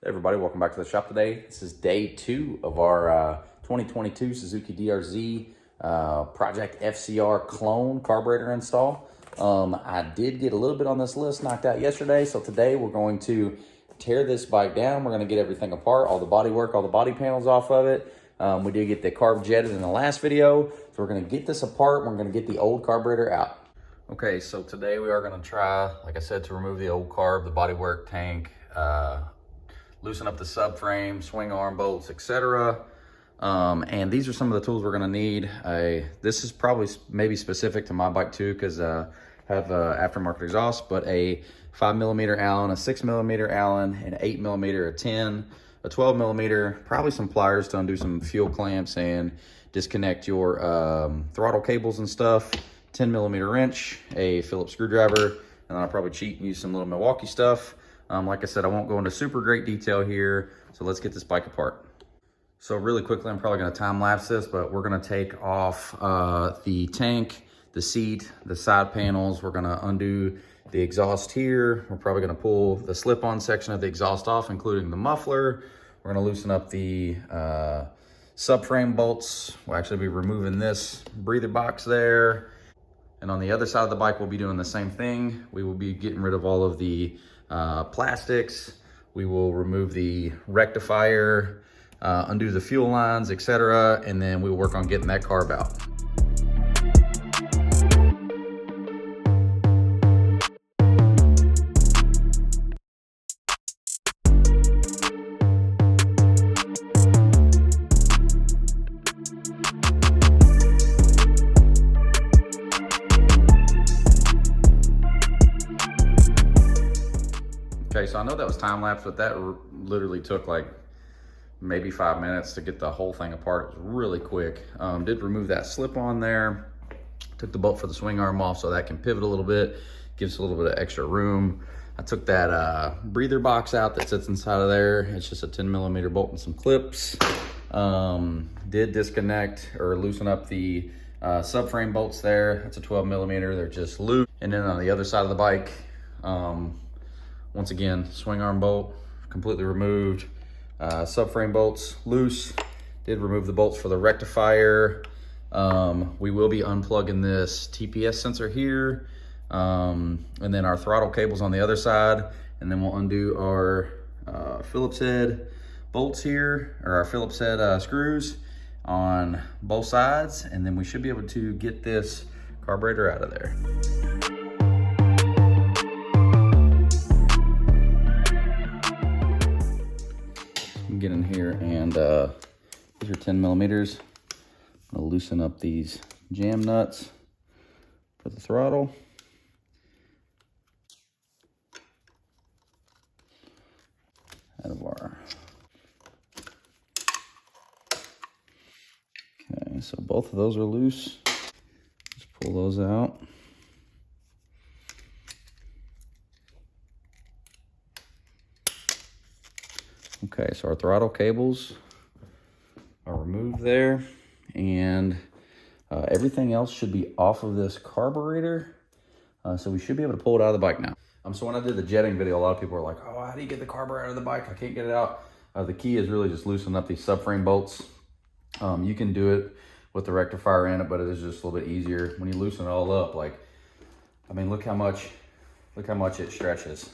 Hey everybody, welcome back to the shop today. This is day 2 of our 2022 Suzuki DRZ Project FCR clone carburetor install. I did get a little bit on this list knocked out yesterday, so today we're going to tear this bike down. We're going to get everything apart, all the body work, all the body panels off of it. We did get the carb jetted in the last video, so we're going to get this apart and we're going to get the old carburetor out. Okay, so today we are going to try, like I said, to remove the old carb, the bodywork tank, loosen up the subframe, swing arm bolts, etc. And these are some of the tools we're going to need. This is probably maybe specific to my bike too, because I have aftermarket exhaust, but a 5mm Allen, a 6mm Allen, an 8mm, a 10, a 12mm, probably some pliers to undo some fuel clamps and disconnect your throttle cables and stuff, 10mm wrench, a Phillips screwdriver, and then I'll probably cheat and use some little Milwaukee stuff. Like I said, I won't go into super great detail here, so let's get this bike apart. So really quickly, I'm probably gonna time lapse this, but we're gonna take off the tank, the seat, the side panels. We're gonna undo the exhaust here. We're probably gonna pull the slip-on section of the exhaust off, including the muffler. We're gonna loosen up the subframe bolts. We'll actually be removing this breather box there. And on the other side of the bike, we'll be doing the same thing. We will be getting rid of all of the plastics. We will remove the rectifier, undo the fuel lines, etc. And then we'll work on getting that carb out. Okay, so I know that was time lapse, but that literally took like maybe 5 minutes to get the whole thing apart. It was really quick. Did remove that slip on there. Took the bolt for the swing arm off so that can pivot a little bit, gives a little bit of extra room. I took that breather box out that sits inside of there. It's just a 10mm bolt and some clips. Did disconnect or loosen up the subframe bolts there. That's a 12mm, they're just loose. And then on the other side of the bike, once again, swing arm bolt completely removed. Subframe bolts loose. Did remove the bolts for the rectifier. We will be unplugging this TPS sensor here, and then our throttle cables on the other side, and then we'll undo our Phillips head bolts here, or our Phillips head screws on both sides, and then we should be able to get this carburetor out of there. Get in here, and these are 10mm. I'm gonna loosen up these jam nuts for the throttle. Out of our, okay, so both of those are loose. Just pull those out. Okay, so our throttle cables are removed there, and everything else should be off of this carburetor. So we should be able to pull it out of the bike now. So when I did the jetting video, a lot of people were like, oh, how do you get the carburetor out of the bike? I can't get it out. The key is really just loosening up these subframe bolts. You can do it with the rectifier in it, but it is just a little bit easier when you loosen it all up. Like, I mean, look how much it stretches.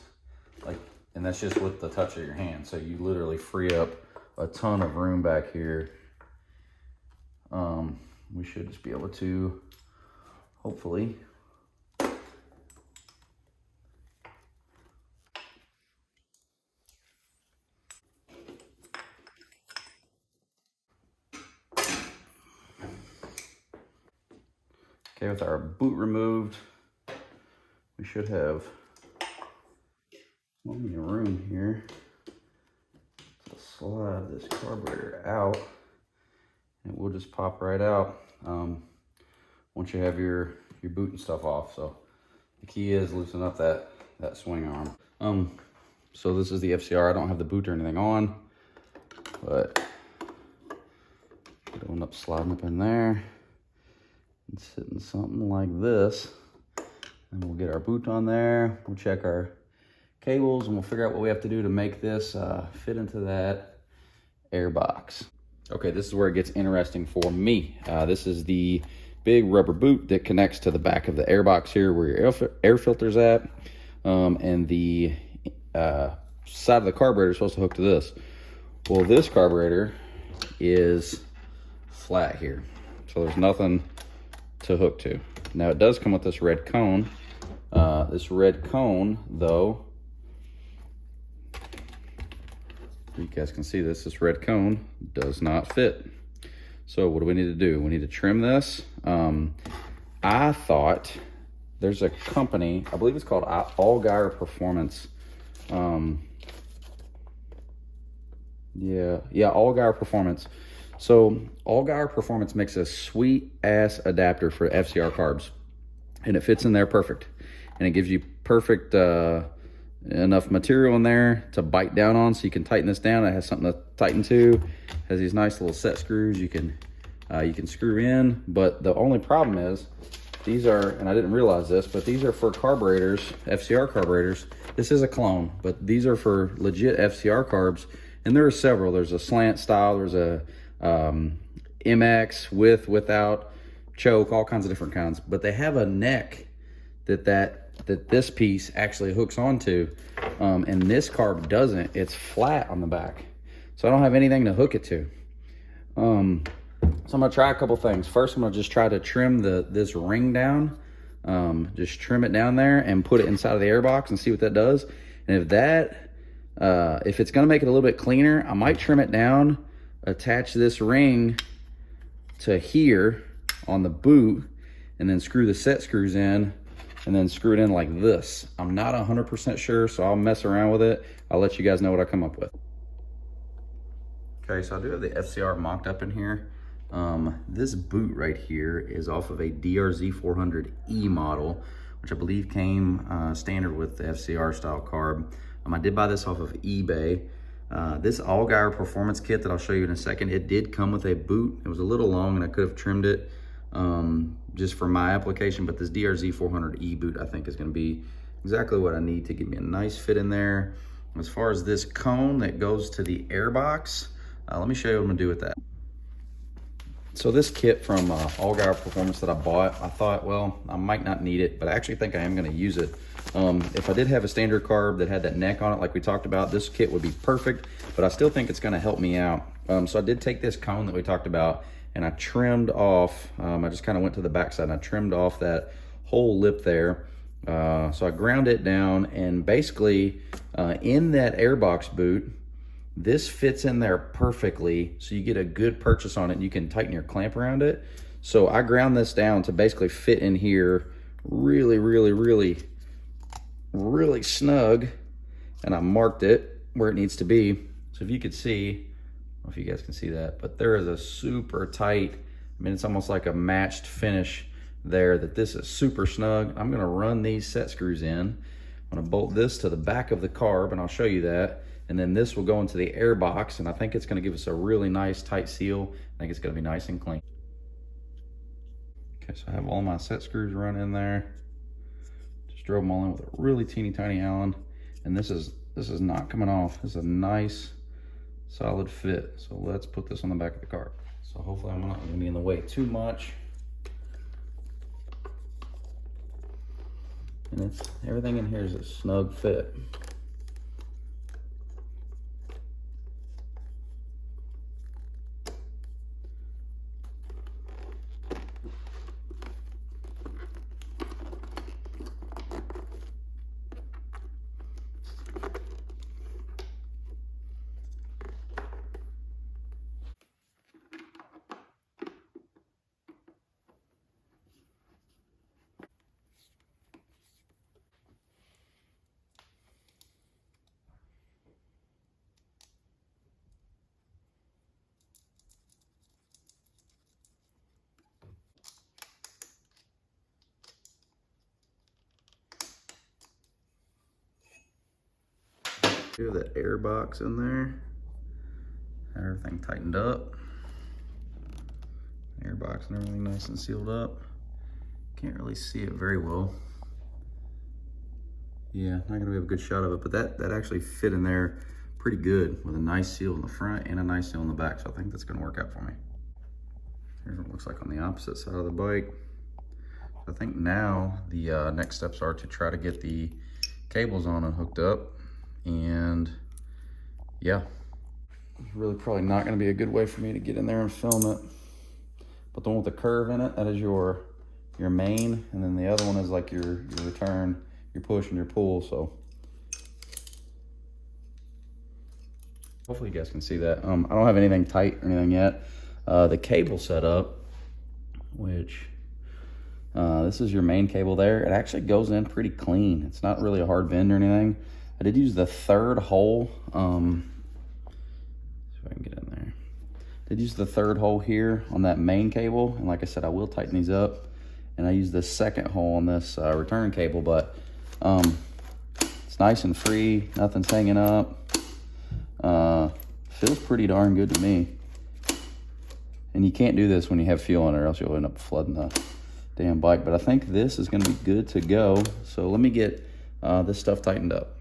Like, and that's just with the touch of your hand. So you literally free up a ton of room back here. We should just be able to, hopefully, okay, with our boot removed, we should have plenty of room here to slide this carburetor out, and it will just pop right out once you have your boot and stuff off. So the key is loosen up that swing arm. So this is the FCR. I don't have the boot or anything on, but going up, sliding up in there and sitting something like this, and we'll get our boot on there. We'll check our cables, and we'll figure out what we have to do to make this fit into that air box. Okay, this is where it gets interesting for me. This is the big rubber boot that connects to the back of the air box here where your air filter's at. And the side of the carburetor is supposed to hook to this. Well, this carburetor is flat here, so there's nothing to hook to. Now it does come with this red cone. This red cone, though, you guys can see this red cone does not fit. So what do we need to do? We need to trim this. I thought there's a company, I believe it's called Allgaier Performance. Yeah, Allgaier Performance. So Allgaier Performance makes a sweet ass adapter for FCR carbs, and it fits in there perfect. And it gives you perfect enough material in there to bite down on, so you can tighten this down. It has something to tighten to. It has these nice little set screws you can screw in. But the only problem is these are, and I didn't realize this, but these are for carburetors, FCR carburetors. This is a clone, but these are for legit FCR carbs. And there are several. There's a slant style, there's a MX with, without, choke, all kinds of different kinds. But they have a neck that this piece actually hooks onto, and this carb doesn't. It's flat on the back, so I don't have anything to hook it to. So I'm gonna try a couple things. First, I'm gonna just try to trim this ring down, just trim it down there and put it inside of the air box and see what that does. And if it's gonna make it a little bit cleaner, I might trim it down, attach this ring to here on the boot, and then screw the set screws in, and then screw it in like this. I'm not 100% sure, so I'll mess around with it. I'll let you guys know what I come up with. Okay, so I do have the FCR mocked up in here. This boot right here is off of a DRz400E model, which I believe came standard with the FCR style carb. I did buy this off of eBay. This Allgaier Performance kit that I'll show you in a second, it did come with a boot. It was a little long and I could have trimmed it just for my application, but this DRz400E boot I think is gonna be exactly what I need to give me a nice fit in there. As far as this cone that goes to the air box, let me show you what I'm gonna do with that. So this kit from Allgaier Performance that I bought, I thought, well, I might not need it, but I actually think I am gonna use it. If I did have a standard carb that had that neck on it like we talked about, this kit would be perfect, but I still think it's gonna help me out. So I did take this cone that we talked about and I trimmed off, I just kind of went to the backside and I trimmed off that whole lip there. So I ground it down, and basically in that airbox boot, this fits in there perfectly, so you get a good purchase on it and you can tighten your clamp around it. So I ground this down to basically fit in here really, really, really, really snug, and I marked it where it needs to be. So if you could see, I don't know if you guys can see that, but there is a super tight, I mean, it's almost like a matched finish there, that this is super snug. I'm gonna run these set screws in. I'm gonna bolt this to the back of the carb, and I'll show you that. And then this will go into the air box, and I think it's gonna give us a really nice tight seal. I think it's gonna be nice and clean. Okay, so I have all my set screws run in there. Just drove them all in with a really teeny tiny Allen. And this is not coming off. This is a nice, solid fit. So let's put this on the back of the car. So hopefully I'm not gonna be in the way too much. And everything in here is a snug fit. Have that air box in there. Have everything tightened up. Air box and everything nice and sealed up. Can't really see it very well. Yeah, not gonna have a good shot of it, but that actually fit in there pretty good with a nice seal in the front and a nice seal in the back. So I think that's gonna work out for me. Here's what it looks like on the opposite side of the bike. I think now the next steps are to try to get the cables on and hooked up. And yeah, it's really probably not gonna be a good way for me to get in there and film it. But the one with the curve in it, that is your main, and then the other one is like your return, your push and your pull. So hopefully you guys can see that. I don't have anything tight or anything yet. The cable setup, which this is your main cable there. It actually goes in pretty clean. It's not really a hard bend or anything. I did use the third hole. See if I can get in there. Did use the third hole here on that main cable, and like I said, I will tighten these up. And I used the second hole on this return cable, but it's nice and free. Nothing's hanging up. Feels pretty darn good to me. And you can't do this when you have fuel in it, or else you'll end up flooding the damn bike. But I think this is going to be good to go. So let me get this stuff tightened up.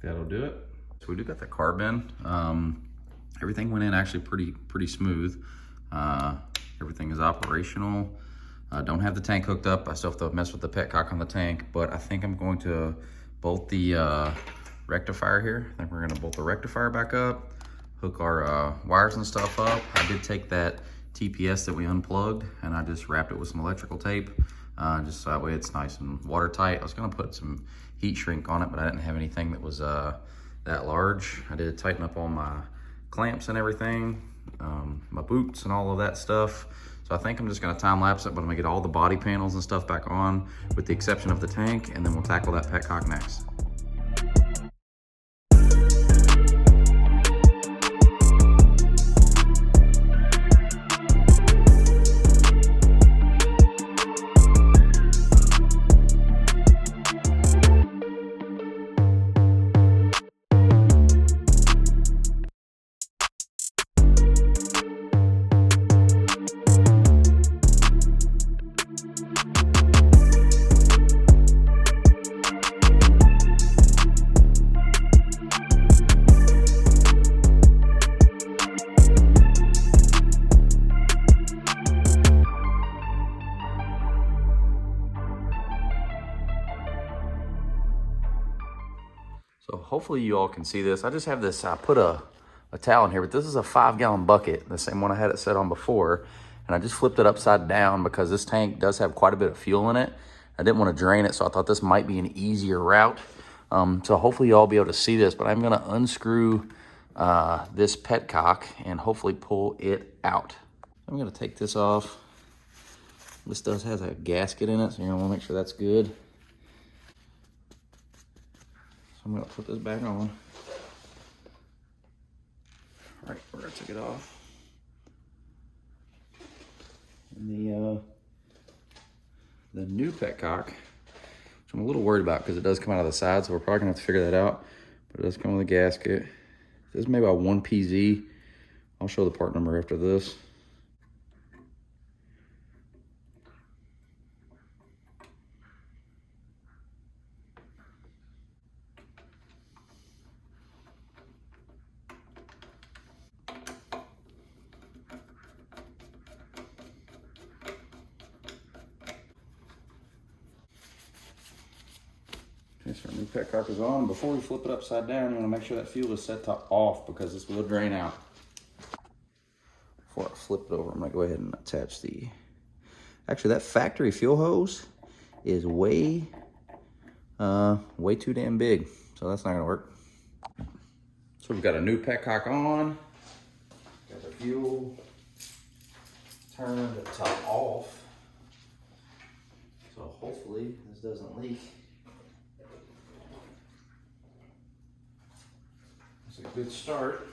That'll do it. So we do got the carb in. Everything went in actually pretty smooth. Everything is operational. Don't have the tank hooked up. I still have to mess with the petcock on the tank, but I think I'm going to bolt the rectifier here. I think we're gonna bolt the rectifier back up, hook our wires and stuff up. I did take that TPS that we unplugged and I just wrapped it with some electrical tape, just so that way it's nice and watertight. I was gonna put some heat shrink on it, but I didn't have anything that was that large. I did tighten up all my clamps and everything, my boots and all of that stuff. So I think I'm just gonna time lapse it, but I'm gonna get all the body panels and stuff back on with the exception of the tank, and then we'll tackle that petcock next. So hopefully you all can see this. I just have this, I put a towel in here, but this is a 5-gallon bucket, the same one I had it set on before. And I just flipped it upside down because this tank does have quite a bit of fuel in it. I didn't want to drain it, so I thought this might be an easier route. So hopefully you all be able to see this, but I'm gonna unscrew this petcock and hopefully pull it out. I'm gonna take this off. This has a gasket in it, so you're gonna wanna make sure that's good. I'm gonna put this back on. All right, we're gonna take it off. And the new petcock, which I'm a little worried about because it does come out of the side, so we're probably gonna have to figure that out. But it does come with a gasket. This is maybe about 1 PZ. I'll show the part number after this. Okay, so our new petcock is on. Before we flip it upside down, you want to make sure that fuel is set to off because this will drain out. Before I flip it over, I'm going to go ahead and attach the... Actually, that factory fuel hose is way too damn big, so that's not going to work. So we've got a new petcock on. Got the fuel turned to off. So hopefully this doesn't leak. It's a good start.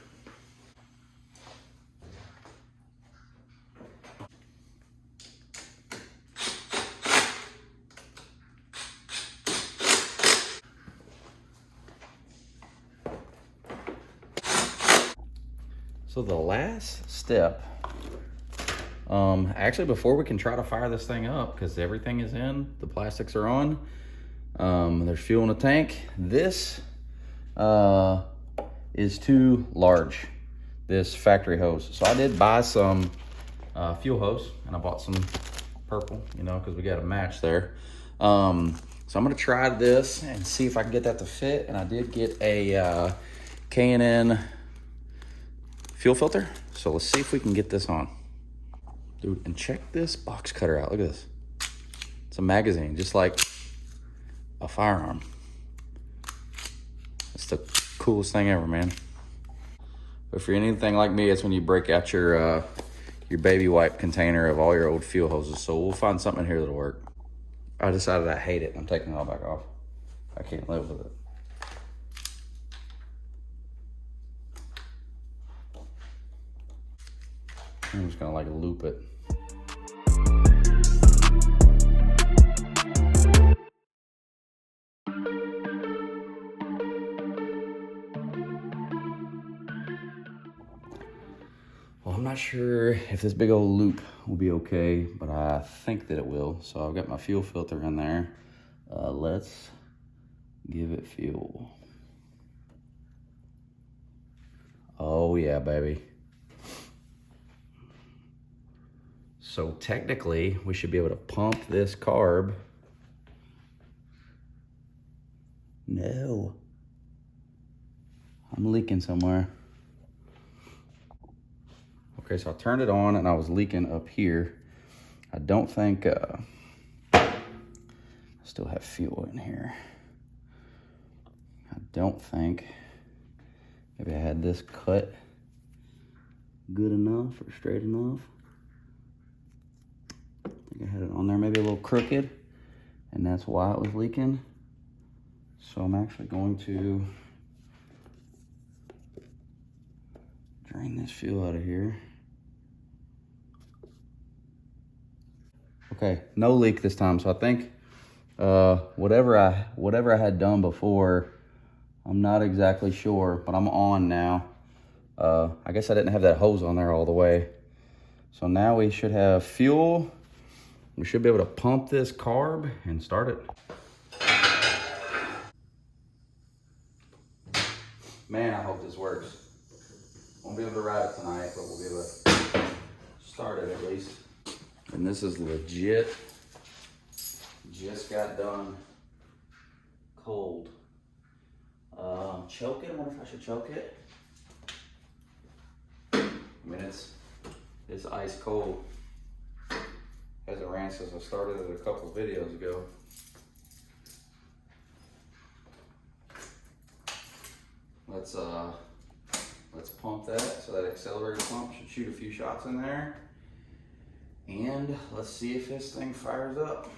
So the last step, actually before we can try to fire this thing up, because everything is in, the plastics are on, there's fuel in the tank. This is too large, this factory hose. So I did buy some fuel hose, and I bought some purple, you know, because we got a match there. So I'm gonna try this and see if I can get that to fit. And I did get a K&N fuel filter. So let's see if we can get this on. Dude, and check this box cutter out. Look at this. It's a magazine, just like a firearm. It's the coolest thing ever, man. But if you're anything like me, it's when you break out your baby wipe container of all your old fuel hoses. So we'll find something in here that'll work. I decided I hate it, and I'm taking it all back off. I can't live with it. I'm just gonna like loop it. Well, I'm not sure if this big old loop will be okay, but I think that it will. So I've got my fuel filter in there. Let's give it fuel. Oh yeah, baby. So technically, we should be able to pump this carb. No. I'm leaking somewhere. Okay, so I turned it on and I was leaking up here. I don't think, I still have fuel in here. I don't think, maybe I had this cut good enough or straight enough. I think I had it on there maybe a little crooked, and that's why it was leaking. So I'm actually going to drain this fuel out of here. Okay, no leak this time. So I think whatever I had done before, I'm not exactly sure, but I'm on now. I guess I didn't have that hose on there all the way. So now we should have fuel. We should be able to pump this carb and start it. Man, I hope this works. Won't be able to ride it tonight, but we'll be able to start it at least. And this is legit. Just got done cold. Choke it. I wonder if I should choke it. I mean, it's ice cold. Hasn't ran since I started it a couple videos ago. Let's pump that. So that accelerator pump should shoot a few shots in there. And let's see if this thing fires up.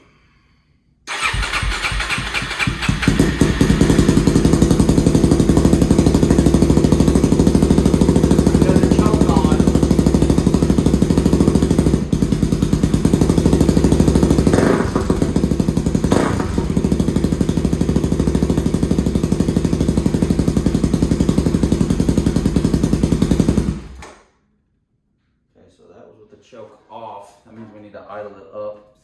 Choke off. That means we need to idle it up.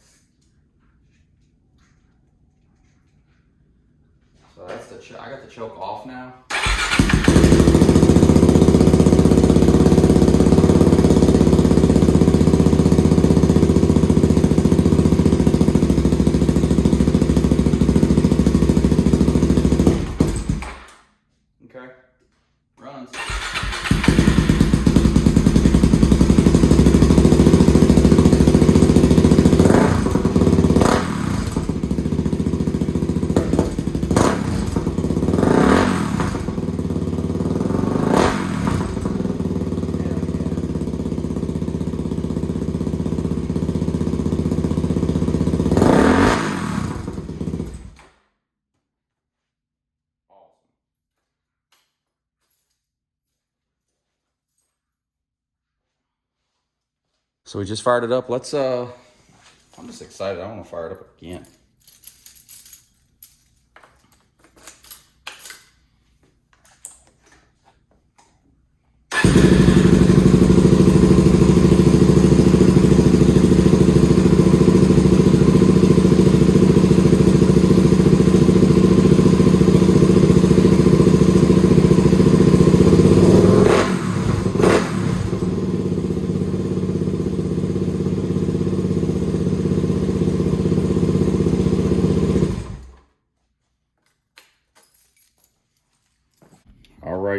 So that's the I got the choke off now. Okay, runs. So we just fired it up. Let's, I'm just excited. I want to fire it up again.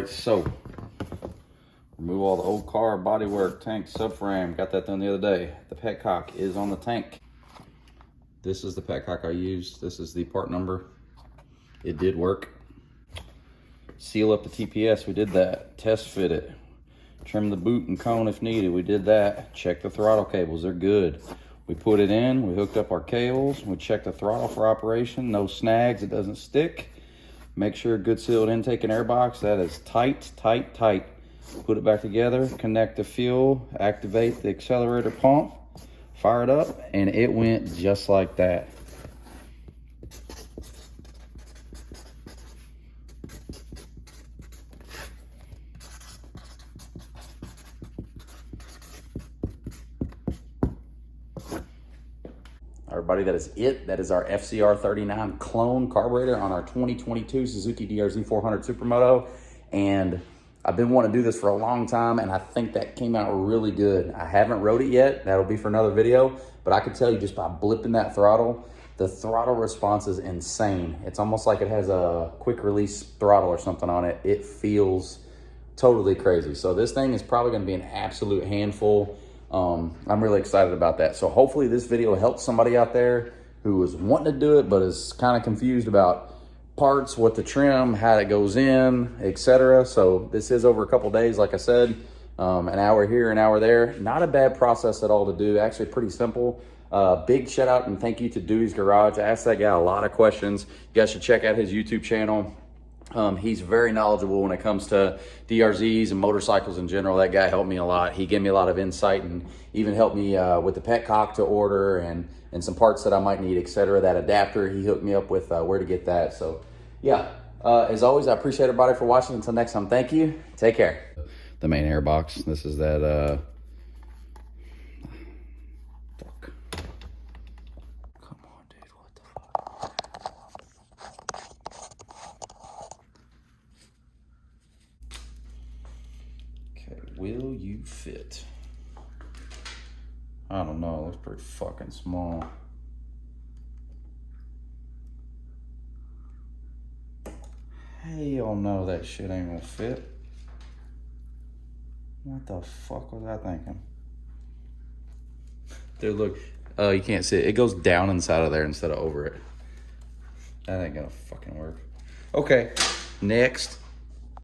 right, so remove all the old carb, bodywork, tank, subframe. Got that done the other day. The petcock is on the tank. This is the petcock I used. This is the part number. It did work. Seal up the TPS, we did that. Test fit it. Trim the boot and cone if needed, we did that. Check the throttle cables, they're good. We put it in, we hooked up our cables, we checked the throttle for operation, no snags, it doesn't stick. Make sure good sealed intake and air box, that is tight, tight, tight. Put it back together, connect the fuel, activate the accelerator pump, fire it up, and it went just like that. Everybody, that is it. That is our FCR39 clone carburetor on our 2022 Suzuki DRz400 Supermoto. And I've been wanting to do this for a long time, and I think that came out really good. I haven't rode it yet. That'll be for another video. But I can tell you just by blipping that throttle, the throttle response is insane. It's almost like it has a quick release throttle or something on it. It feels totally crazy. So this thing is probably going to be an absolute handful. I'm really excited about that. So hopefully this video helps somebody out there who is wanting to do it, but is kind of confused about parts, what to trim, how it goes in, etc. So this is over a couple days, like I said, an hour here, an hour there. Not a bad process at all to do, actually pretty simple. Big shout out and thank you to Dewey's Garage. I asked that guy a lot of questions. You guys should check out his YouTube channel. He's very knowledgeable when it comes to DRZs and motorcycles in general. That guy helped me a lot. He gave me a lot of insight and even helped me with the petcock to order and some parts that I might need, etc. That adapter, he hooked me up with where to get that. So yeah, as always, I appreciate everybody for watching. Until next time, thank you. Take care. The main air box. This is that fuck. Come on, dude, what the fuck? Okay, will you fit? I don't know, it looks pretty fucking small. Hell no, that shit ain't gonna fit. What the fuck was I thinking? Dude, look, you can't see it. It goes down inside of there instead of over it. That ain't gonna fucking work. Okay, next.